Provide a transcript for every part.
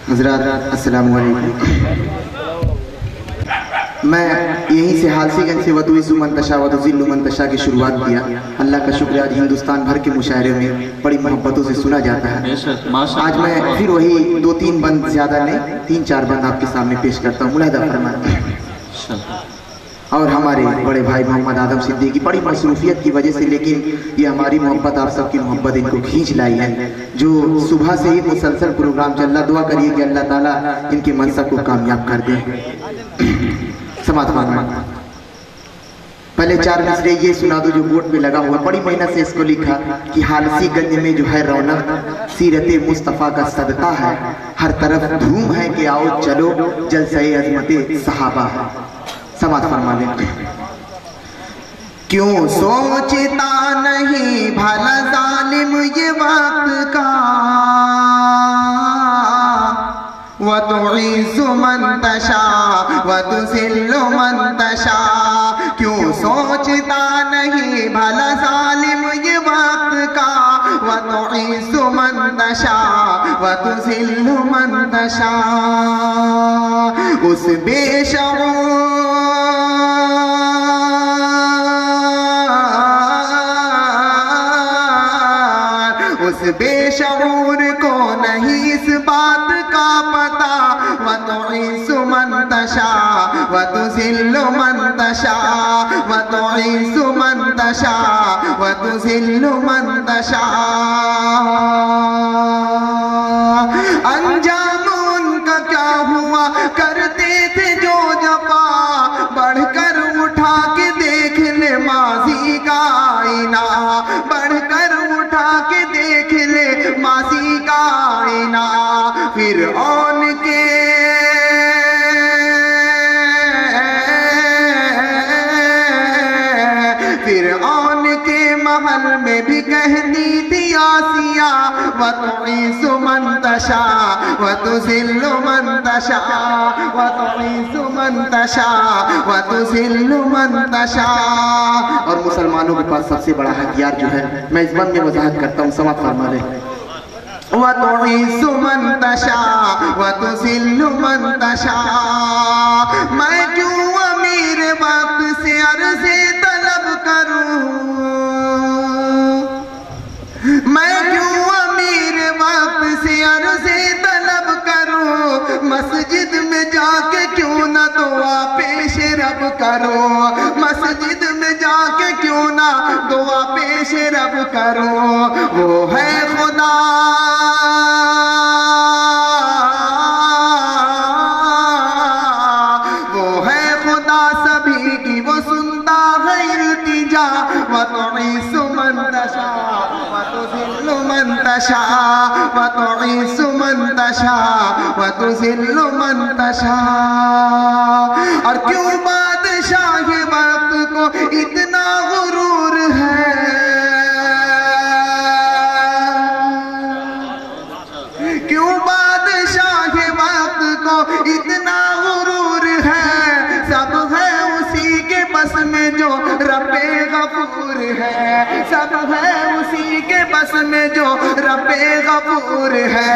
حضرات السلام علیکم. میں یہیں سے حالسی گنج سے وَتُعِزُّ مَن تَشَاءُ وَتُذِلُّ مَن تَشَاءُ کی شروعات کیا. اللہ کا شکر آج ہندوستان بھر کے مشاعرے میں بڑی محبتوں سے سنا جاتا ہے. آج میں پھر وہی 2-3 بند زیادہ نہیں 3-4 بند آپ کے سامنے پیش کرتا ہوں. ملاحظہ فرمائیں. اور ہمارے بڑے بھائی محمد آدم صدیقی بڑی مصروفیت کی وجہ سے، لیکن یہ ہماری محبت آپ سب کی محبت ان کو کھینچ لائی ہے، جو صبح سے ہی مسلسل پروگرام چل رہا. دعا کریے کہ اللہ تعالیٰ ان کے منصب کو کامیاب کر دے. سماعت فرمائیں. پہلے 4 مصرے یہ سنا دو جو بورڈ پہ لگا ہوا. بڑی محنت سے اس کو لکھا کہ حالسی گنج میں جو ہے رونق سیرت مصطفیٰ کا صدقہ ہے، ہر طرف دھوم ہے کہ آؤ چلو جلسہ عظمت صحابہ ہے. سماعت فرما لیں. کیوں سوچتا نہیں بھلا ظالم یہ وقت کا، وَتُعِزُّ مَن تَشَاءُ وَتُذِلُّ مَن تَشَاءُ. کیوں سوچتا نہیں بھلا ظالم یہ وقت کا، وَتُعِزُّ مَن تَشَاءُ وَتُذِلُّ مَن تَشَاءُ. اس بے شعور بے شعور کو نہیں اس بات کا پتا، وَتُعِزُّ مَن تَشَاءُ وَتُذِلُّ مَن تَشَاءُ وَتُعِزُّ مَن تَشَاءُ وَتُذِلُّ مَن تَشَاءُ. انجام ان کا کیا ہوا، کرتے تھے جو جفا، بڑھ کر اٹھا کے دیکھ لے ماضی کا آئینہ، بڑھ کر اٹھا کے دیکھ لے ماضی کا آئینہ. فرعون کے محل میں بھی کہتی تھی آسیہ، وَتُعِزُّ مَن تَشَاءُ وَتُذِلُّ مَن تَشَاءُ وَتُعِزُّ مَن تَشَاءُ وَتُذِلُّ مَن تَشَاءُ. اور مسلمانوں کے پاس سب سے بڑا ہتھیار جو ہے، میں اس بند میں وضاحت کرتا ہوں. سماعت فرما لیں. وَتُعِزُّ مَن تَشَاءُ وَتُذِلُّ مَن تَشَاءُ. میں کیوں امیر وقت سے عرض طلب کروں، میں کیوں امیر وقت سے عرض طلب کروں، مسجد میں جا کے کیوں نہ دعا پیش رب کروں، مسجد میں جا کے کیوں نہ دعا پیش رب کروں. وہ ہے خدا سبھی کی، وہ سنتا ہے التجا. وَتُعِزُّ مَن تَشَاءُ وَتُذِلُّ مَن تَشَاءُ وَتُعِزُّ مَن تَشَاءُ وَتُذِلُّ مَن تَشَاءُ. اور کیوں بادشاہ وقت کو اتنا غرور ہے، کیوں بادشاہ وقت کو اتنا غرور ہے، سب ہے اسی کے بس میں جو رب غفور ہے، سب ہے اسی کے بس میں جو رب غفور ہے.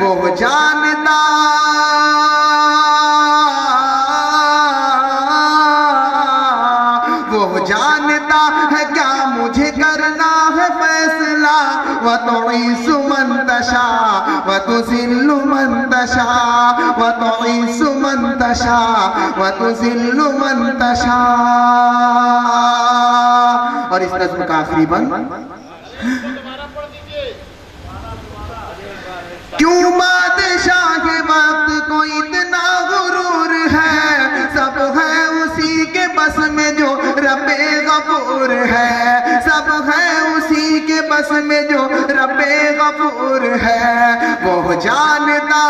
وہ جانتا ہے کیا مجھے کرنا ہے فیصلہ. وَتُعِزُّ مَن تَشَاءُ وَتُذِلُّ مَن تَشَاءُ وَتُعِزُّ مَن تَشَاءُ وَتُذِلُّ مَن تَشَاءُ. اور اس نظم کا آخری بند. کیوں بادشاہ وقت کو اتنا غرور ہے، سب ہے اسی کے بس میں جو رب غفور ہے، سب ہے اسی کے بس میں جو رب غفور ہے. وہ جانتا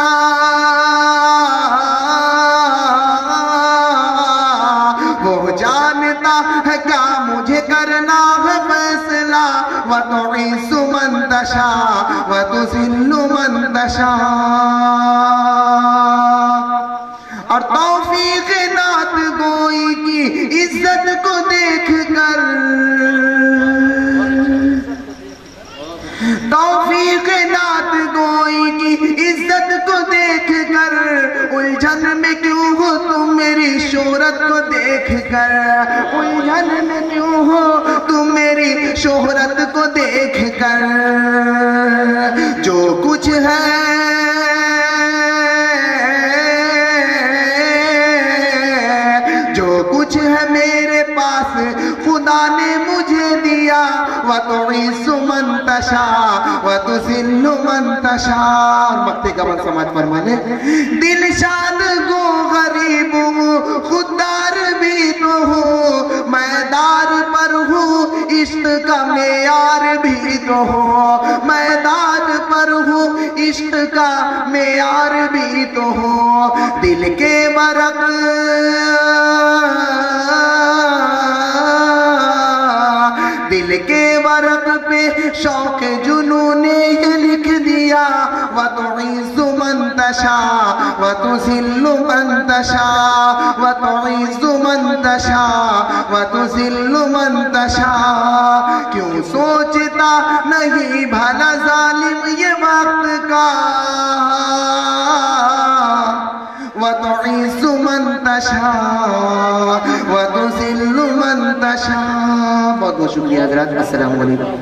ہے کیا مجھے کرنا ہے فیصلہ. وَتُعِزُّ مَن تَشَاءُ وَتُذِلُّ مَن تَشَاءُ. اور توفیق نعت گوئی کی عزت کو دیکھ کر توفیق نعت گوئی کی عزت کو دیکھ کر الجھن میں کیوں ہو تم میری شہرت کو دیکھ کر الجھن میں کیوں ہو تم میری شہرت کو دیکھ کر جو کچھ ہے میرے پاس خدا نے مجھے دیا وَتُعِزُّ مَن تَشَاءُ وَتُذِلُّ مَن تَشَاءُ مقتے کا من سماعت فرمانے دل شاد گو غریب ہوں خوددار بھی تو ہوں میں دار پر ہوں عشق کا معیار بھی تو ہوں میں دار پر ہوں عشق کا معیار بھی تو ہوں دل کے ورق دل کے ورق پہ شوق جنون نے یہ لکھ دیا وَتُعِزُّ مَن تَشَاءُ وَتُذِلُّ مَن تَشَاءُ وَتُعِزُّ مَن تَشَاءُ وَتُذِلُّ مَن تَشَاءُ کیوں سوچتا نہیں بھلا ظالم یہ وقت کا وَتُعِزُّ مَن تَشَاءُ وَتُذِلُّ مَن تَشَاءُ بہت بہت شکریہ حضرات السلام علیکم